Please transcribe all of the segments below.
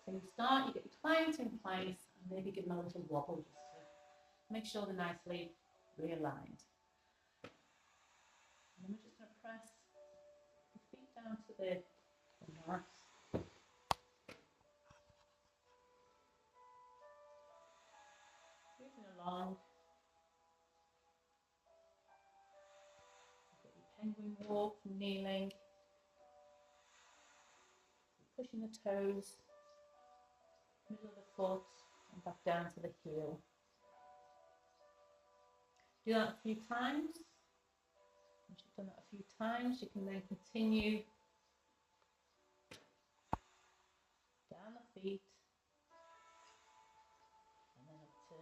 So you start, you get your client in place, and maybe give them a little wobble just to make sure they're nicely realigned. And then we're just going to press the feet down to the mat. Moving along. You've got your penguin walk from kneeling. Pushing the toes, middle of the foot, and back down to the heel. Do that a few times. Once you've done that a few times, you can then continue down the feet and then up to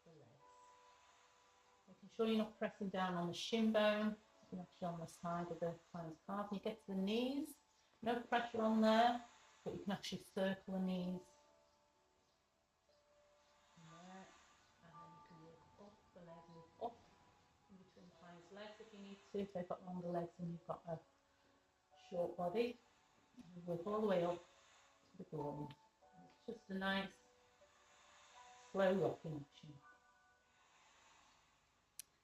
the legs. Making sure you're not pressing down on the shin bone, you're actually on the side of the client's calf. You get to the knees, no pressure on there, but you can actually circle the knees. If they've got longer legs and you've got a short body, and work all the way up to the groin. It's just a nice slow rocking action.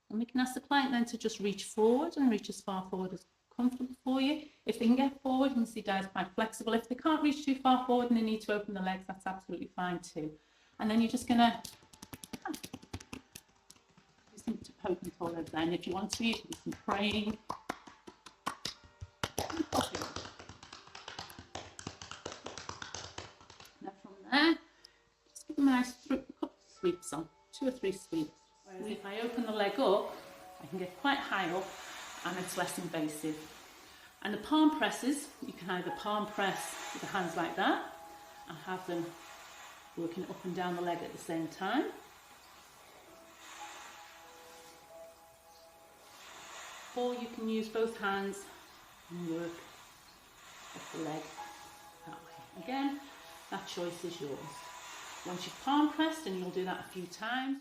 And we can ask the client then to just reach forward and reach as far forward as comfortable for you. If they can get forward, you can see Di's quite flexible. If they can't reach too far forward and they need to open the legs, that's absolutely fine too. And then you're just going to to poke and pull those down. If you want to, you can do some praying. Now from there, just give them a nice couple of sweeps on, 2 or 3 sweeps. Whereas if I open the leg up, I can get quite high up and it's less invasive. And the palm presses, you can either palm press with the hands like that and have them working up and down the leg at the same time. Or you can use both hands and work up the leg that way. Again, that choice is yours. Once you've palm pressed, and you'll do that a few times.